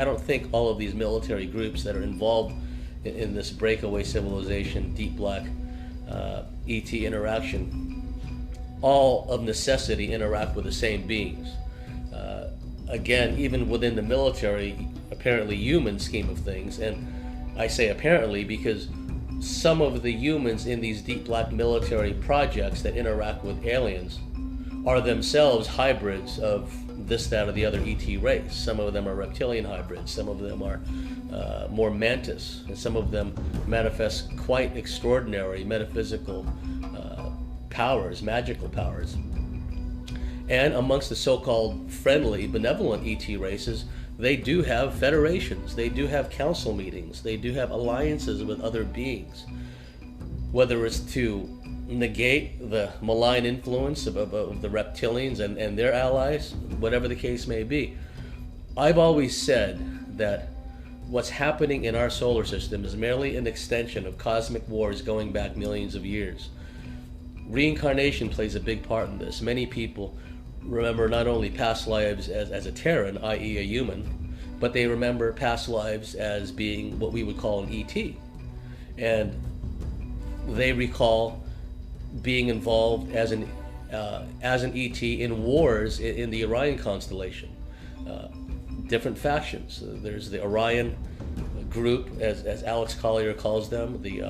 I don't think all of these military groups that are involved in this breakaway civilization, deep black ET interaction, all of necessity interact with the same beings. Again, even within the military, apparently human scheme of things, and I say apparently because some of the humans in these deep black military projects that interact with aliens are themselves hybrids of this, that, or the other ET race. Some of them are reptilian hybrids, some of them are more mantis, and some of them manifest quite extraordinary metaphysical powers, magical powers. And amongst the so-called friendly, benevolent ET races, they do have federations, they do have council meetings, they do have alliances with other beings, whether it's to negate the malign influence of the reptilians and their allies, whatever the case may be. I've always said that what's happening in our solar system is merely an extension of cosmic wars going back millions of years. Reincarnation plays a big part in this. Many people remember not only past lives as a Terran, i.e. a human, but they remember past lives as being what we would call an ET. And they recall being involved as an ET in wars in the Orion constellation. Different factions. There's the Orion group, as Alex Collier calls them, the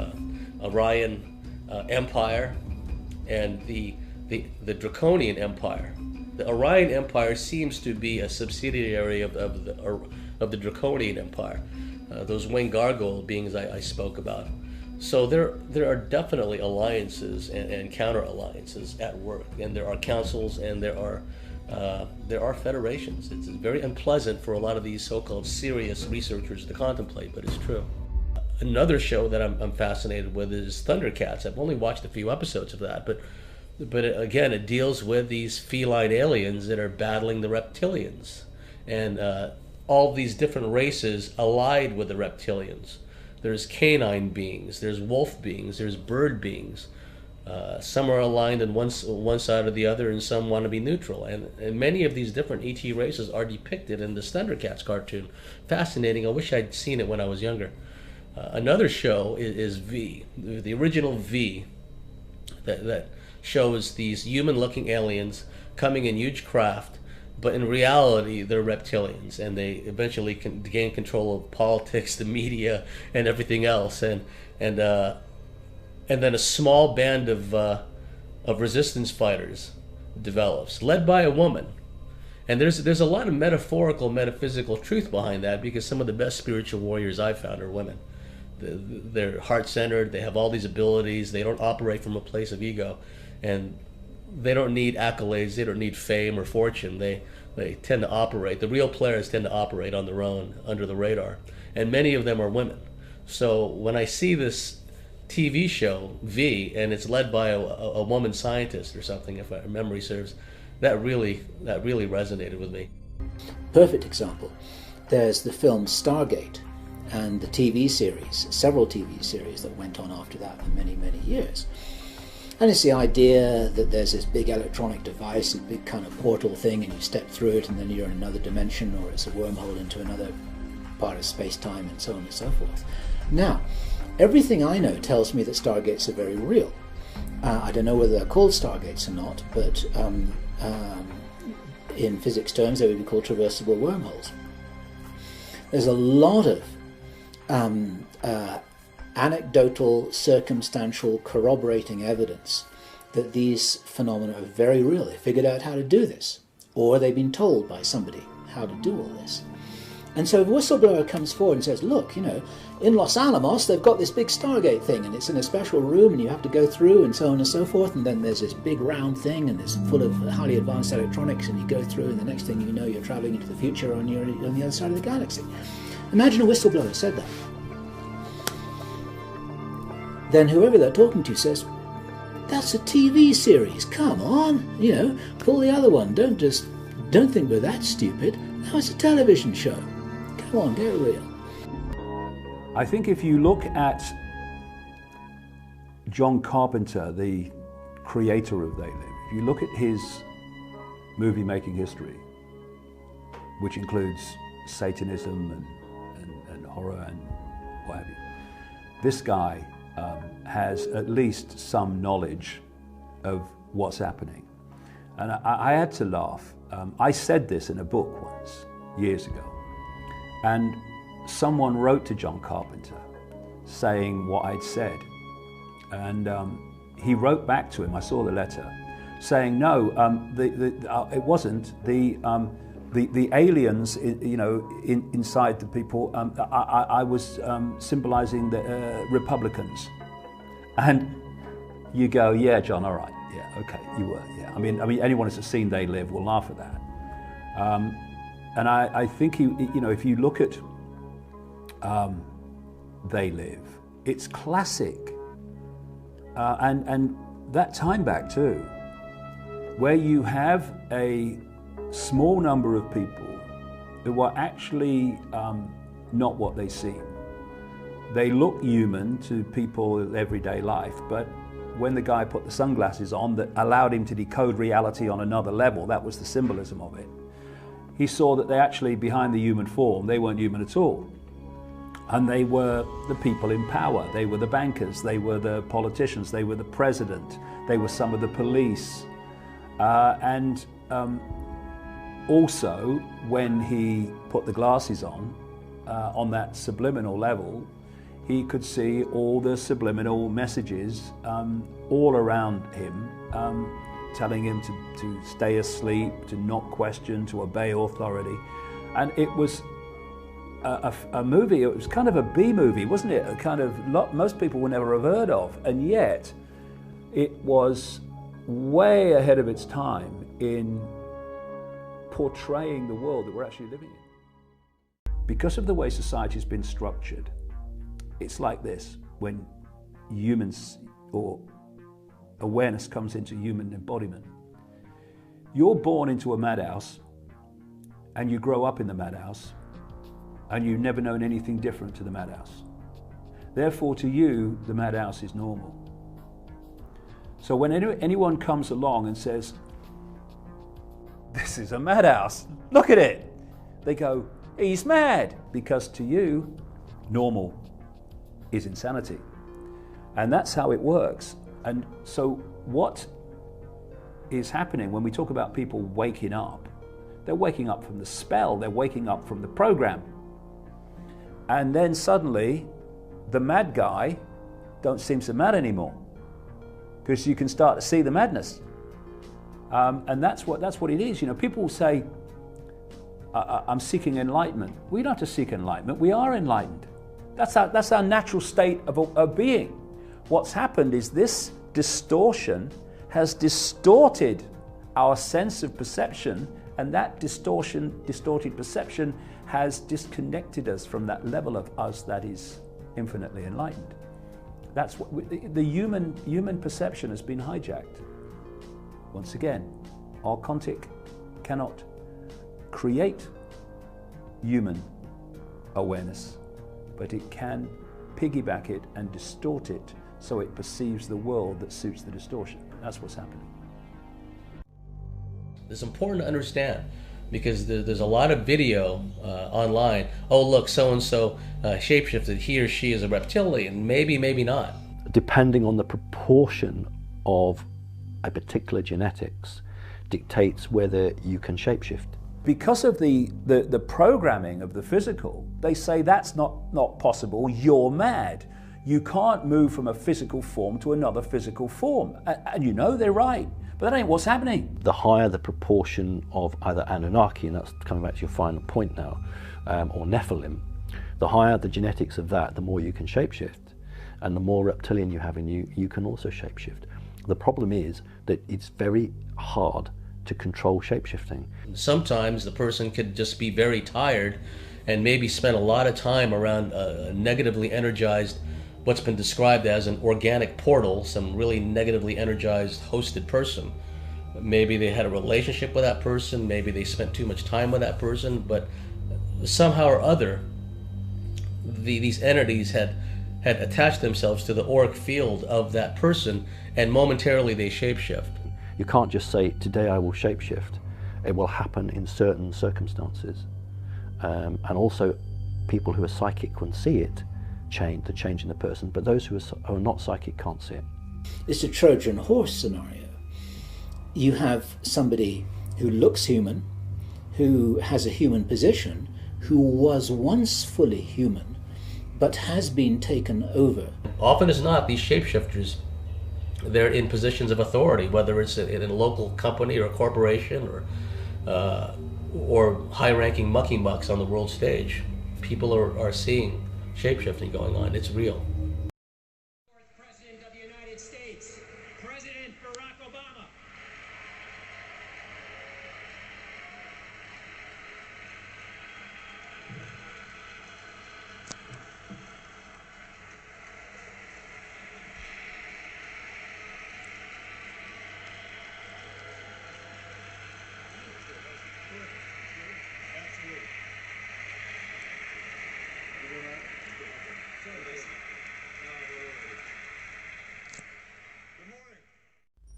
Orion Empire, and the Draconian Empire. The Orion Empire seems to be a subsidiary of the Draconian Empire, those winged gargoyle beings I spoke about. So there are definitely alliances and counter alliances at work, and there are councils and there are federations. It's very unpleasant for a lot of these so-called serious researchers to contemplate, but it's true. Another show that I'm fascinated with is Thundercats. I've only watched a few episodes of that, but again, it deals with these feline aliens that are battling the reptilians, and all these different races allied with the reptilians. There's canine beings, there's wolf beings, there's bird beings. Some are aligned on one side or the other, and some want to be neutral. And many of these different ET races are depicted in this Thundercats cartoon. Fascinating. I wish I'd seen it when I was younger. Another show is V, the original V, that shows these human-looking aliens coming in huge craft, but in reality they're reptilians, and they eventually can gain control of politics, the media, and everything else. And then a small band of resistance fighters develops, led by a woman. And there's a lot of metaphorical, metaphysical truth behind that, because some of the best spiritual warriors I've found are women. They're heart-centered, they have all these abilities, they don't operate from a place of ego, and they don't need accolades, they don't need fame or fortune. They tend to operate, the real players tend to operate on their own, under the radar. And many of them are women. So when I see this TV show, V, and it's led by a woman scientist or something, if my memory serves, that really resonated with me. Perfect example. There's the film Stargate and the TV series, several TV series that went on after that for many, many years. And it's the idea that there's this big electronic device, a big kind of portal thing, and you step through it and then you're in another dimension, or it's a wormhole into another part of space-time, and so on and so forth. Now, everything I know tells me that Stargates are very real. I don't know whether they're called Stargates or not, but in physics terms they would be called traversable wormholes. There's a lot of anecdotal, circumstantial, corroborating evidence that these phenomena are very real. They figured out how to do this, or they've been told by somebody how to do all this. And so if a whistleblower comes forward and says, look, in Los Alamos they've got this big Stargate thing, and it's in a special room and you have to go through, and so on and so forth, and then there's this big round thing and it's full of highly advanced electronics, and you go through, and the next thing you know you're traveling into the future, and you're on the other side of the galaxy. Imagine a whistleblower said that. Then whoever they're talking to says, that's a TV series, come on, pull the other one, don't think we're that stupid, now it's a television show, come on, get real. I think if you look at John Carpenter, the creator of They Live, if you look at his movie making history, which includes Satanism and horror and what have you. This guy has at least some knowledge of what's happening. And I had to laugh. I said this in a book once, years ago, and someone wrote to John Carpenter saying what I'd said. And he wrote back to him, I saw the letter, saying, no, it wasn't. The aliens, you know, inside the people, I was symbolizing the Republicans. And you go, yeah, John, all right, yeah, okay, you were, yeah. I mean, anyone who's seen They Live will laugh at that. And I think, you know, if you look at They Live, it's classic. And that time back too, where you have a small number of people who are actually not what they seem. They look human to people in everyday life, but when the guy put the sunglasses on that allowed him to decode reality on another level, that was the symbolism of it, he saw that they actually, behind the human form, they weren't human at all. And they were the people in power. They were the bankers, they were the politicians, they were the president, they were some of the police. Also, when he put the glasses on that subliminal level, he could see all the subliminal messages all around him, telling him to stay asleep, to not question, to obey authority. And it was a movie, it was kind of a B movie, wasn't it? A kind of most people would never have heard of, and yet it was way ahead of its time in portraying the world that we're actually living in. Because of the way society's been structured, it's like this: when humans or awareness comes into human embodiment, you're born into a madhouse and you grow up in the madhouse, and you've never known anything different to the madhouse. Therefore, to you, the madhouse is normal. So when anyone comes along and says, "This is a madhouse, look at it," they go, "He's mad," because to you, normal is insanity. And that's how it works. And so what is happening when we talk about people waking up, they're waking up from the spell, they're waking up from the program. And then suddenly, the mad guy don't seem so mad anymore, because you can start to see the madness. And that's what it is. You know, people say, "I'm seeking enlightenment." We don't have to seek enlightenment. We are enlightened. That's our natural state of being. What's happened is this distortion has distorted our sense of perception, and that distorted perception has disconnected us from that level of us that is infinitely enlightened. That's what the human perception has been hijacked. Once again, our Quantic cannot create human awareness, but it can piggyback it and distort it so it perceives the world that suits the distortion. That's what's happening. It's important to understand, because there's a lot of video online. Oh, look, so-and-so shapeshifted, he or she is a reptilian. Maybe, maybe not. Depending on the proportion of a particular genetics dictates whether you can shapeshift. Because of the programming of the physical, they say that's not possible, you're mad. You can't move from a physical form to another physical form. And you know they're right, but that ain't what's happening. The higher the proportion of either Anunnaki, and that's coming back to your final point now, or Nephilim, the higher the genetics of that, the more you can shapeshift. And the more reptilian you have in you, you can also shapeshift. The problem is that it's very hard to control shapeshifting. Sometimes the person could just be very tired and maybe spend a lot of time around a negatively energized, what's been described as an organic portal, some really negatively energized hosted person. Maybe they had a relationship with that person, maybe they spent too much time with that person, but somehow or other, these entities had attached themselves to the auric field of that person, and momentarily they shapeshift. You can't just say, today I will shapeshift. It will happen in certain circumstances. and also people who are psychic can see it, the change in the person, but those who are not psychic can't see it. It's a Trojan horse scenario. You have somebody who looks human, who has a human position, who was once fully human, but has been taken over. Often as not, these shapeshifters, they're in positions of authority, whether it's in a local company or a corporation or high-ranking mucky-mucks on the world stage. People are seeing shapeshifting going on. It's real. President of the United States, President Barack Obama.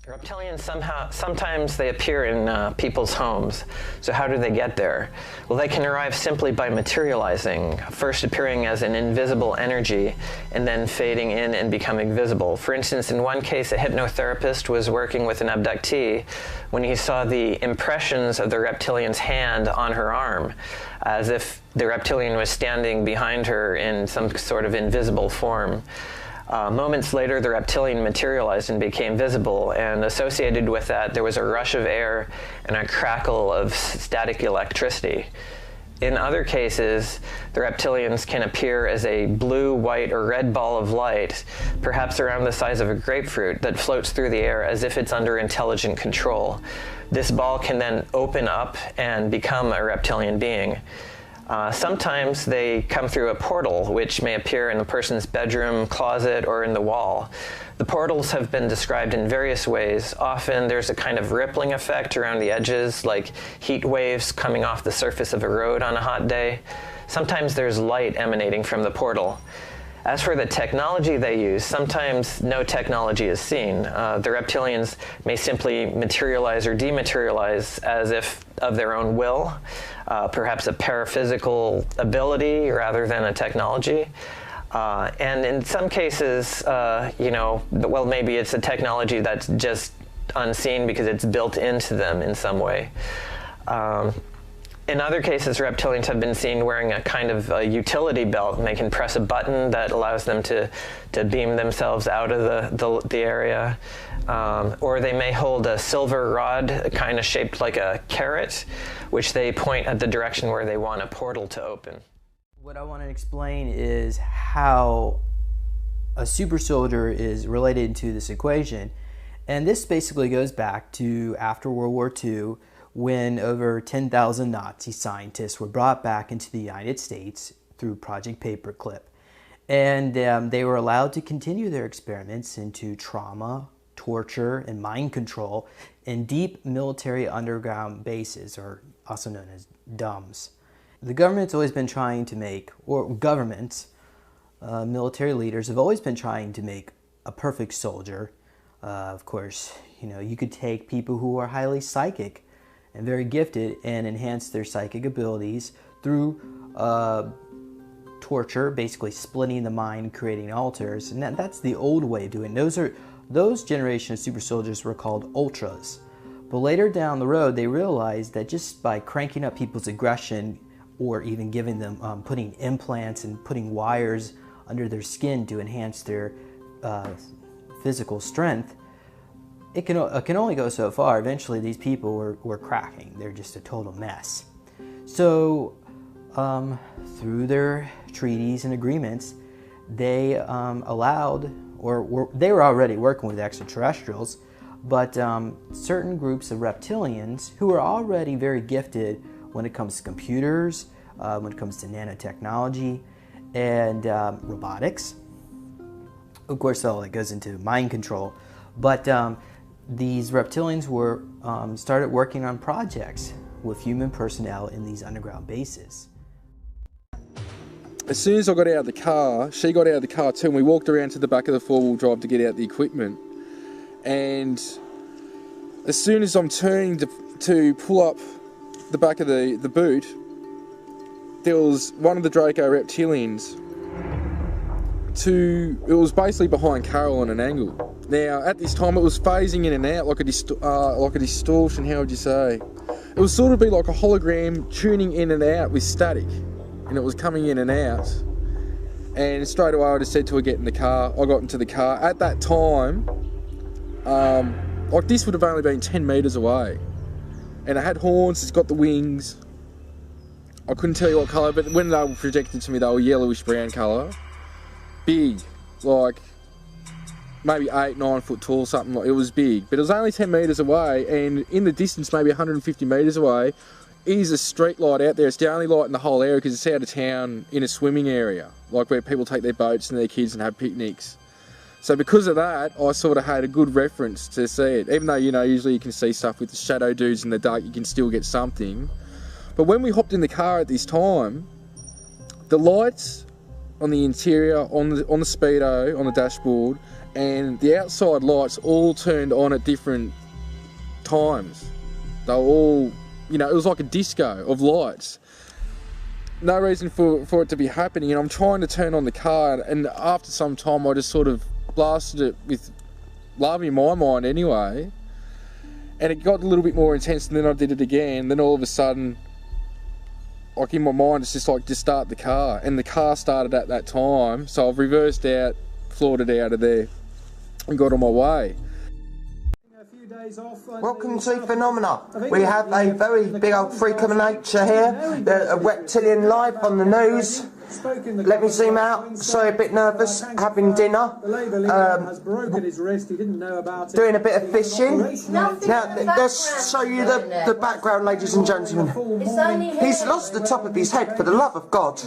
Reptilians sometimes they appear in people's homes. So how do they get there? Well, they can arrive simply by materializing, first appearing as an invisible energy and then fading in and becoming visible. For instance, in one case, a hypnotherapist was working with an abductee when he saw the impressions of the reptilian's hand on her arm, as if the reptilian was standing behind her in some sort of invisible form. Moments later, the reptilian materialized and became visible, and associated with that, there was a rush of air and a crackle of static electricity. In other cases, the reptilians can appear as a blue, white, or red ball of light, perhaps around the size of a grapefruit, that floats through the air as if it's under intelligent control. This ball can then open up and become a reptilian being. Sometimes they come through a portal, which may appear in a person's bedroom, closet, or in the wall. The portals have been described in various ways. Often there's a kind of rippling effect around the edges, like heat waves coming off the surface of a road on a hot day. Sometimes there's light emanating from the portal. As for the technology they use, sometimes no technology is seen. The reptilians may simply materialize or dematerialize as if of their own will, perhaps a paraphysical ability rather than a technology. And in some cases, well, maybe it's a technology that's just unseen because it's built into them in some way. In other cases, reptilians have been seen wearing a kind of a utility belt, and they can press a button that allows them to beam themselves out of the area. Or they may hold a silver rod, kind of shaped like a carrot, which they point at the direction where they want a portal to open. What I want to explain is how a super soldier is related to this equation. And this basically goes back to after World War II, when over 10,000 Nazi scientists were brought back into the United States through Project Paperclip. And they were allowed to continue their experiments into trauma, torture, and mind control in deep military underground bases, or also known as DUMBs. The government's always been trying to make, or governments, military leaders have always been trying to make a perfect soldier. Of course, you could take people who are highly psychic and very gifted and enhance their psychic abilities through torture, basically splitting the mind, creating altars, and that's the old way of doing it. Those generation of super soldiers were called ultras. But later down the road, they realized that just by cranking up people's aggression, or even giving them, putting implants and putting wires under their skin to enhance their physical strength, it can only go so far. Eventually, these people were cracking. They're just a total mess. So, through their treaties and agreements, they allowed, they were already working with extraterrestrials, but certain groups of reptilians who were already very gifted when it comes to computers, when it comes to nanotechnology, and robotics. Of course, all that goes into mind control, but these reptilians were started working on projects with human personnel in these underground bases. As soon as I got out of the car, she got out of the car too, and we walked around to the back of the four-wheel drive to get out the equipment. And as soon as I'm turning to pull up the back of the boot, there was one of the Draco reptilians it was basically behind Carol on an angle. Now, at this time, it was phasing in and out like a distortion, how would you say? It was sort of be like a hologram tuning in and out with static, and it was coming in and out. And straight away I just said to her, get in the car. I got into the car. At that time, like this would have only been 10 metres away. And it had horns, it's got the wings. I couldn't tell you what colour, but when they were projected to me, they were yellowish brown colour. Big, like maybe 8-9 foot tall, something like. It was big, but it was only 10 metres away, and in the distance, maybe 150 metres away, is a street light out there. It's the only light in the whole area because it's out of town in a swimming area, like where people take their boats and their kids and have picnics. So because of that, I sort of had a good reference to see it. Even though, you know, usually you can see stuff with the shadow dudes in the dark, you can still get something. But when we hopped in the car at this time, the lights on the interior, on the speedo, on the dashboard, and the outside lights all turned on at different times. They were all, you know, it was like a disco of lights. No reason for it to be happening, and I'm trying to turn on the car, and after some time I just sort of blasted it with love in my mind anyway, and it got a little bit more intense, and then I did it again. Then all of a sudden, like in my mind, it's just like, just start the car, and the car started at that time, so I've reversed out, floored it out of there, and got on my way. Welcome to Phenomena. We have a very big old freak of nature here, a reptilian live on the news. Let me zoom out. Sorry, a bit nervous. Having dinner. Doing a bit of fishing. Now, let's show you the background, ladies and gentlemen. He's lost the top of his head, for the love of God.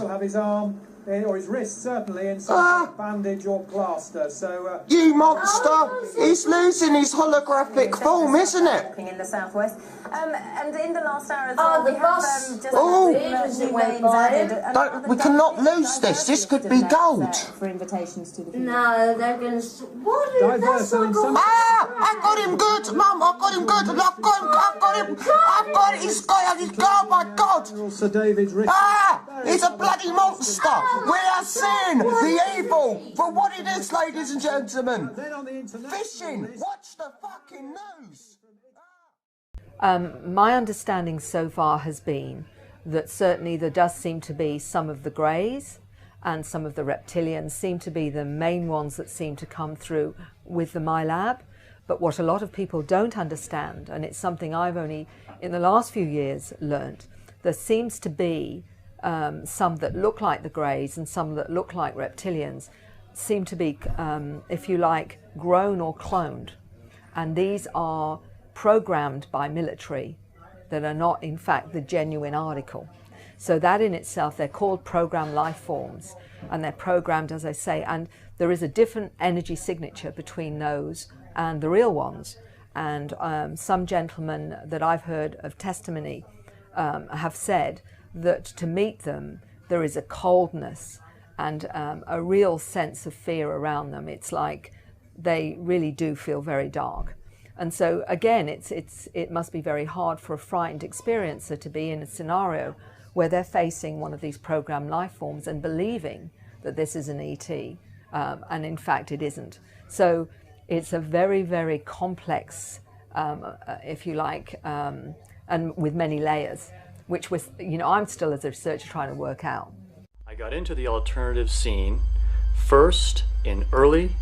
Or his wrist, certainly, and some bandage or plaster. So, you monster! He's losing his holographic form, isn't it? In the southwest, and in the last hour as well, we have just new names added. We cannot lose this. This could be gold. For invitations to the no, they're going to. What is that? I got him good, Mum. I got him good. I've got him. He's got it. Oh my God! Sir David's wrist. He's a bloody monster. We are seeing the evil for what it is, ladies and gentlemen. Fishing. Watch the fucking news. My understanding so far has been that certainly there does seem to be some of the greys and some of the reptilians seem to be the main ones that seem to come through with the MyLab. But what a lot of people don't understand, and it's something I've only in the last few years learnt, there seems to be some that look like the greys and some that look like reptilians seem to be, if you like, grown or cloned. And these are programmed by military that are not, in fact, the genuine article. So that in itself, they're called programmed life forms, and they're programmed, as I say, and there is a different energy signature between those and the real ones. And some gentlemen that I've heard of testimony have said that to meet them, there is a coldness and a real sense of fear around them. It's like they really do feel very dark. And so again, it must be very hard for a frightened experiencer to be in a scenario where they're facing one of these programmed life forms and believing that this is an ET, and in fact it isn't. So it's a very, very complex, if you like, and with many layers, which was, you know, I'm still as a researcher trying to work out. I got into the alternative scene first in early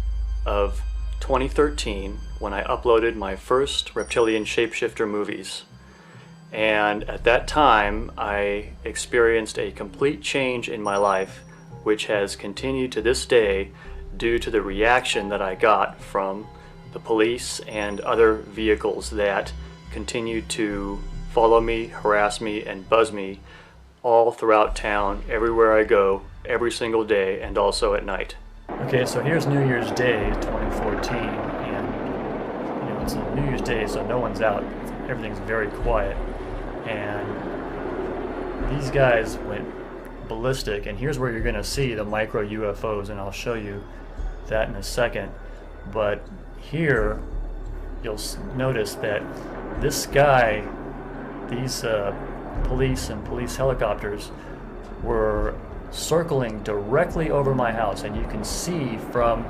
of 2013 when I uploaded my first reptilian shapeshifter movies. And at that time, I experienced a complete change in my life, which has continued to this day due to the reaction that I got from the police and other vehicles that continued to follow me, harass me, and buzz me all throughout town, everywhere I go, every single day, and also at night. Okay, so here's New Year's Day 2014, and you know, it's a New Year's Day, so no one's out. Everything's very quiet, and these guys went ballistic, and here's where you're going to see the micro UFOs, and I'll show you that in a second. But here you'll notice that this guy, these police and police helicopters, were circling directly over my house, and you can see from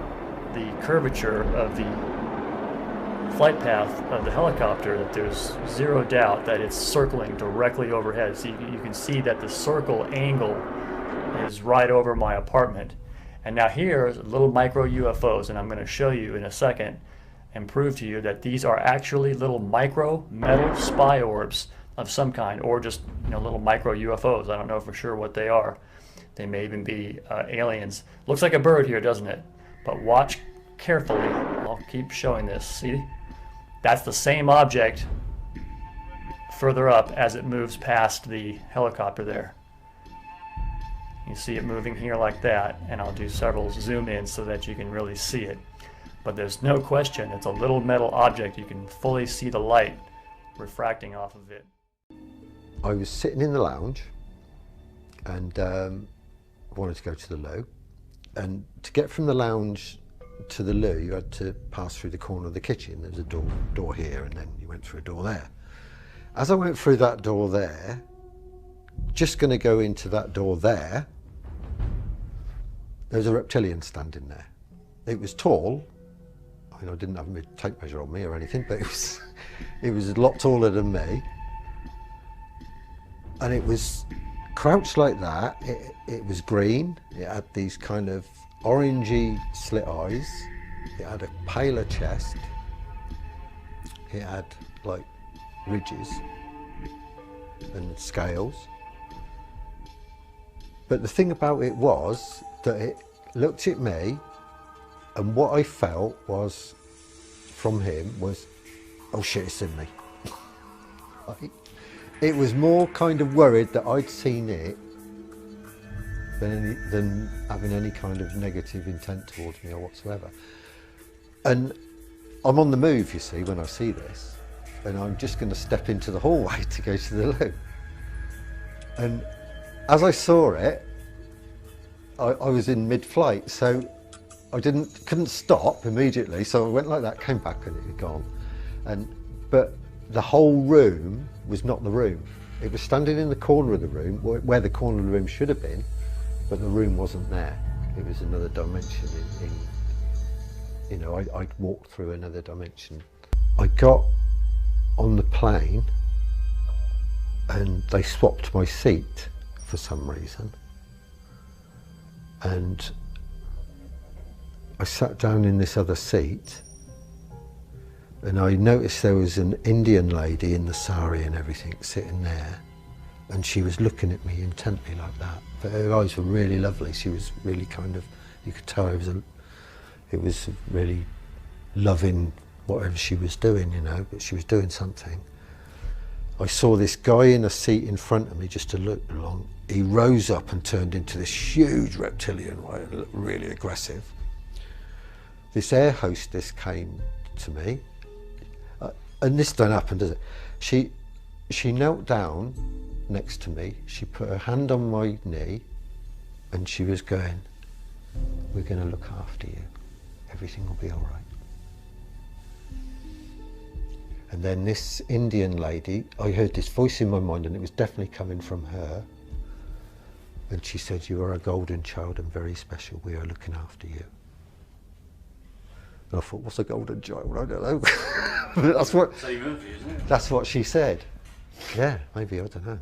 the curvature of the flight path of the helicopter that there's zero doubt that it's circling directly overhead. So you can see that the circle angle is right over my apartment. And now here's little micro UFOs, and I'm going to show you in a second and prove to you that these are actually little micro metal spy orbs of some kind, or just little micro UFOs. I don't know for sure what they are. They may even be aliens. Looks like a bird here, doesn't it? But watch carefully. I'll keep showing this. See? That's the same object further up as it moves past the helicopter there. You see it moving here like that, and I'll do several zoom ins so that you can really see it. But there's no question, it's a little metal object. You can fully see the light refracting off of it. I was sitting in the lounge and wanted to go to the loo. And to get from the lounge to the loo, you had to pass through the corner of the kitchen. There was a door here, and then you went through a door there. As I went through that door there, just going to go into that door there, there was a reptilian standing there. It was tall. I mean, I didn't have a tape measure on me or anything, but it was a lot taller than me. And it was crouched like that. It was green. It had these kind of orangey slit eyes. It had a paler chest. It had like ridges and scales. But the thing about it was that it looked at me, and what I felt was from him was, oh shit, it's in me. It was more kind of worried that I'd seen it than having any kind of negative intent towards me or whatsoever. And I'm on the move, you see, when I see this, and I'm just going to step into the hallway to go to the loo. And as I saw it, I was in mid-flight, so I couldn't stop immediately, so I went like that, came back, and it had gone. But the whole room was not the room. It was standing in the corner of the room, where the corner of the room should have been, but the room wasn't there. It was another dimension. I'd walked through another dimension. I got on the plane, and they swapped my seat for some reason. And I sat down in this other seat, and I noticed there was an Indian lady in the sari and everything sitting there, and she was looking at me intently like that. But her eyes were really lovely. She was really kind of, you could tell it was really loving whatever she was doing, but she was doing something. I saw this guy in a seat in front of me just to look along. He rose up and turned into this huge reptilian, really aggressive. This air hostess came to me, and this don't happen, does it? She knelt down next to me, she put her hand on my knee, and she was going, "We're going to look after you. Everything will be all right." And then this Indian lady, I heard this voice in my mind, and it was definitely coming from her. And she said, "You are a golden child and very special. We are looking after you." And I thought, what's a golden child? I don't know. But that's what. That's what she said. Yeah, maybe, I don't know.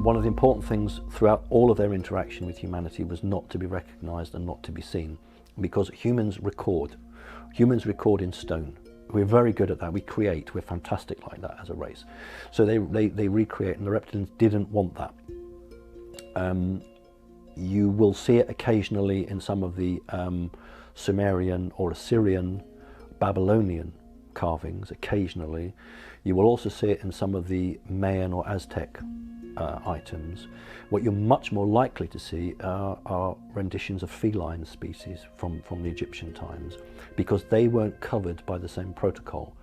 One of the important things throughout all of their interaction with humanity was not to be recognised and not to be seen, because humans record in stone. We're very good at that. We create. We're fantastic like that as a race. So they recreate, and the reptilians didn't want that. You will see it occasionally in some of the Sumerian or Assyrian, Babylonian carvings, occasionally. You will also see it in some of the Mayan or Aztec items. What you're much more likely to see are renditions of feline species from the Egyptian times, because they weren't covered by the same protocol.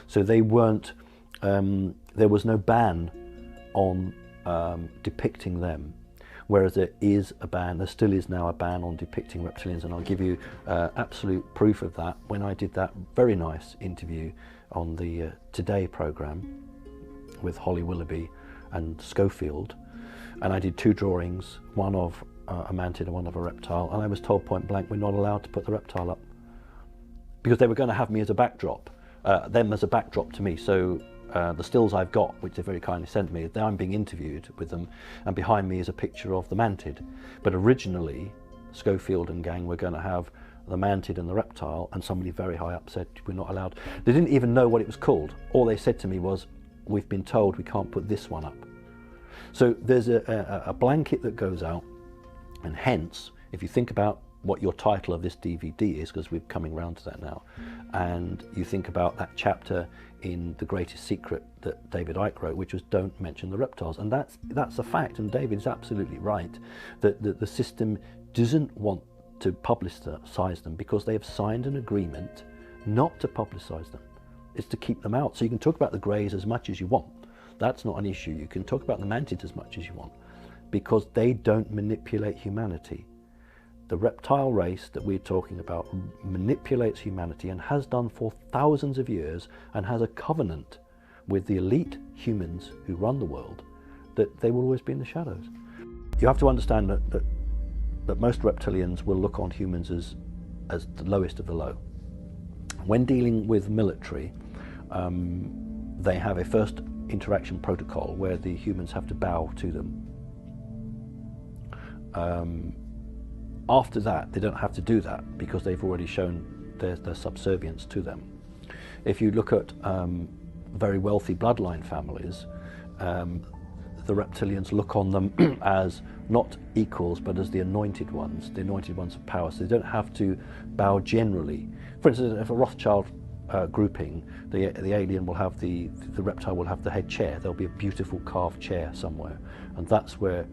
So they weren't, there was no ban on depicting them. Whereas there is a ban, there still is now a ban on depicting reptilians, and I'll give you absolute proof of that when I did that very nice interview on the Today programme with Holly Willoughby and Schofield, and I did 2 drawings, one of a mantid and one of a reptile, and I was told point blank we're not allowed to put the reptile up because they were going to have me as a backdrop, them as a backdrop to me. So the stills I've got, which they very kindly sent me, I'm being interviewed with them, and behind me is a picture of the mantid. But originally, Schofield and gang were going to have the mantid and the reptile, and somebody very high up said we're not allowed. They didn't even know what it was called. All they said to me was, we've been told we can't put this one up. So there's a blanket that goes out, and hence, if you think about what your title of this DVD is, because we're coming round to that now, and you think about that chapter in The Greatest Secret that David Icke wrote, which was don't mention the reptiles, and that's a fact, and David's absolutely right, that the system doesn't want to publicise them because they have signed an agreement not to publicise them. It's to keep them out. So you can talk about the greys as much as you want. That's not an issue. You can talk about the mantids as much as you want, because they don't manipulate humanity. The reptile race that we're talking about manipulates humanity and has done for thousands of years, and has a covenant with the elite humans who run the world that they will always be in the shadows. You have to understand that most reptilians will look on humans as the lowest of the low. When dealing with military, they have a first interaction protocol where the humans have to bow to them. After that, they don't have to do that because they've already shown their subservience to them. If you look at very wealthy bloodline families, the reptilians look on them as not equals, but as the anointed ones of power. So they don't have to bow generally. For instance, if a Rothschild grouping, the alien will have the reptile will have the head chair. There'll be a beautiful carved chair somewhere, and that's where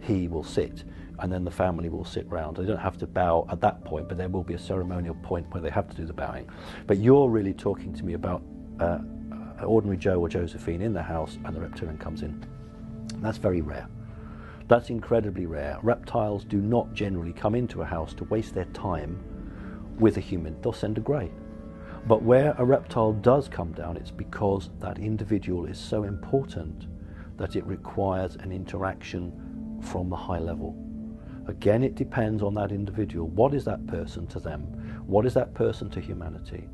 he will sit, and then the family will sit round. They don't have to bow at that point, but there will be a ceremonial point where they have to do the bowing. But you're really talking to me about an ordinary Joe or Josephine in the house, and the reptilian comes in. That's very rare. That's incredibly rare. Reptiles do not generally come into a house to waste their time with a human. They'll send a grey. But where a reptile does come down, it's because that individual is so important that it requires an interaction from the high level. Again, it depends on that individual. What is that person to them? What is that person to humanity?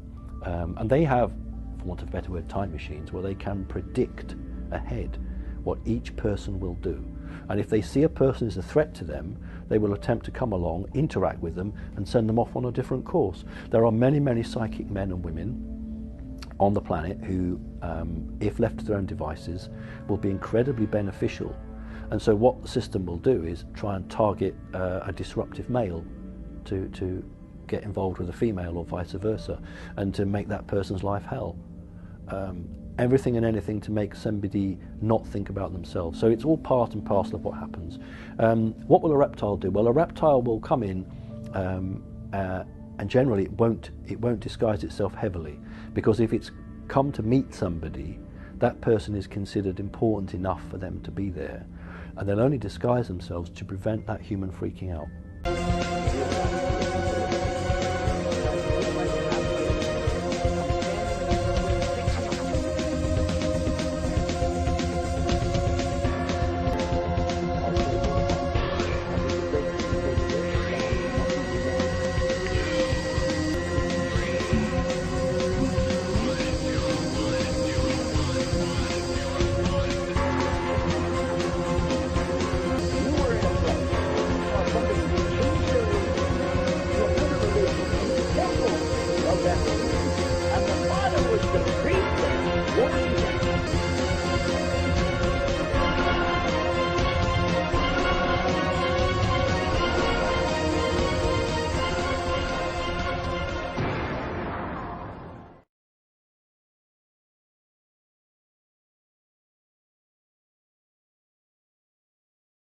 And they have, for want of a better word, time machines where they can predict ahead what each person will do. And if they see a person as a threat to them, they will attempt to come along, interact with them, and send them off on a different course. There are many, many psychic men and women on the planet who, if left to their own devices, will be incredibly beneficial. And so what the system will do is try and target a disruptive male to get involved with a female, or vice versa, and to make that person's life hell. Everything and anything to make somebody not think about themselves. So it's all part and parcel of what happens. What will a reptile do? Well, a reptile will come in, and generally it won't disguise itself heavily, because if it's come to meet somebody, that person is considered important enough for them to be there, and they'll only disguise themselves to prevent that human freaking out.